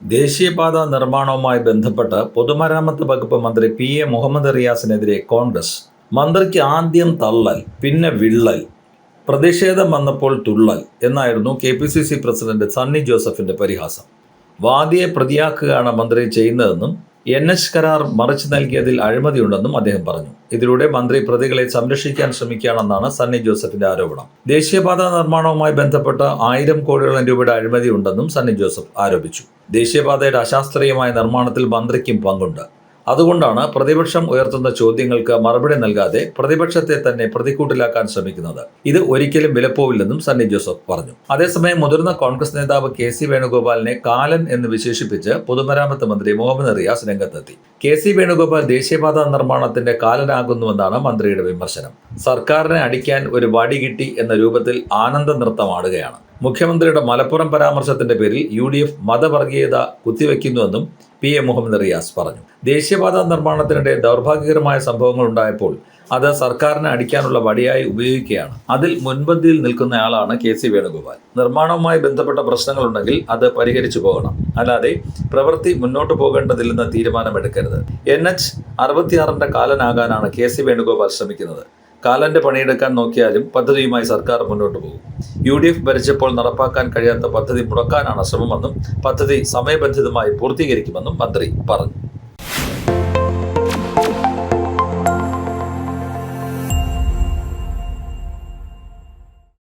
ദേശീയപാത നിർമ്മാണവുമായി ബന്ധപ്പെട്ട് പൊതുമരാമത്ത് വകുപ്പ് മന്ത്രി PA മുഹമ്മദ് റിയാസിനെതിരെ കോൺഗ്രസ്. മന്ത്രിക്ക് ആദ്യം തള്ളൽ, പിന്നെ വിള്ളൽ, പ്രതിഷേധം വന്നപ്പോൾ തുള്ളൽ എന്നായിരുന്നു KPCC പ്രസിഡന്റ് സണ്ണി ജോസഫിന്റെ പരിഹാസം. വാദിയെ പ്രതിയാക്കുകയാണ് മന്ത്രി ചെയ്യുന്നതെന്നും NH കരാർ മറിച്ചു നൽകിയതിൽ അഴിമതിയുണ്ടെന്നും അദ്ദേഹം പറഞ്ഞു. ഇതിലൂടെ മന്ത്രി പ്രതികളെ സംരക്ഷിക്കാൻ ശ്രമിക്കുകയാണെന്നാണ് സണ്ണി ജോസഫിന്റെ ആരോപണം. ദേശീയപാത നിർമ്മാണവുമായി ബന്ധപ്പെട്ട് 1000 കോടിയോളം രൂപയുടെ അഴിമതി ഉണ്ടെന്നും സണ്ണി ജോസഫ് ആരോപിച്ചു. ദേശീയപാതയുടെ അശാസ്ത്രീയമായ നിർമ്മാണത്തിൽ മന്ത്രിക്കും പങ്കുണ്ട്. അതുകൊണ്ടാണ് പ്രതിപക്ഷം ഉയർത്തുന്ന ചോദ്യങ്ങൾക്ക് മറുപടി നൽകാതെ പ്രതിപക്ഷത്തെ തന്നെ പ്രതിക്കൂട്ടിലാക്കാൻ ശ്രമിക്കുന്നത്. ഇത് ഒരിക്കലും വിലപ്പോവില്ലെന്നും സണ്ണി ജോസഫ് പറഞ്ഞു. അതേസമയം മുതിർന്ന കോൺഗ്രസ് നേതാവ് KC വേണുഗോപാലിനെ കാലൻ എന്ന് വിശേഷിപ്പിച്ച് പൊതുമരാമത്ത് മന്ത്രി മുഹമ്മദ് റിയാസ് രംഗത്തെത്തി. KC വേണുഗോപാൽ ദേശീയപാത നിർമ്മാണത്തിന്റെ കാലനാകുന്നുവെന്നാണ് മന്ത്രിയുടെ വിമർശനം. സർക്കാരിനെ അടിക്കാൻ ഒരു വടി കിട്ടി എന്ന രൂപത്തിൽ ആനന്ദ നൃത്തമാടുകയാണ്. മുഖ്യമന്ത്രിയുടെ മലപ്പുറം പരാമർശത്തിന്റെ പേരിൽ UDF മതവർഗീയത കുത്തിവെക്കുന്നുവെന്നും PA മുഹമ്മദ് റിയാസ് പറഞ്ഞു. ദേശീയപാത നിർമ്മാണത്തിനിടെ ദൗർഭാഗ്യകരമായ സംഭവങ്ങൾ ഉണ്ടായപ്പോൾ അത് സർക്കാരിനെ അടിക്കാനുള്ള വടിയായി ഉപയോഗിക്കുകയാണ്. അതിൽ മുൻപന്തിയിൽ നിൽക്കുന്നയാളാണ് KC വേണുഗോപാൽ. നിർമ്മാണവുമായി ബന്ധപ്പെട്ട പ്രശ്നങ്ങളുണ്ടെങ്കിൽ അത് പരിഹരിച്ചു പോകണം, അല്ലാതെ പ്രവൃത്തി മുന്നോട്ട് പോകേണ്ടതില്ലെന്ന തീരുമാനമെടുക്കരുത്. NH 66ന്റെ കാലനാകാനാണ് KC വേണുഗോപാൽ ശ്രമിക്കുന്നത്. കാലന്റെ പണിയെടുക്കാൻ നോക്കിയാലും പദ്ധതിയുമായി സർക്കാർ മുന്നോട്ട് പോകും. UDF ഭരിച്ചപ്പോൾ നടപ്പാക്കാൻ കഴിയാത്ത പദ്ധതി മുടക്കാനാണ് ശ്രമമെന്നും പദ്ധതി സമയബന്ധിതമായി പൂർത്തീകരിക്കുമെന്നും മന്ത്രി പറഞ്ഞു.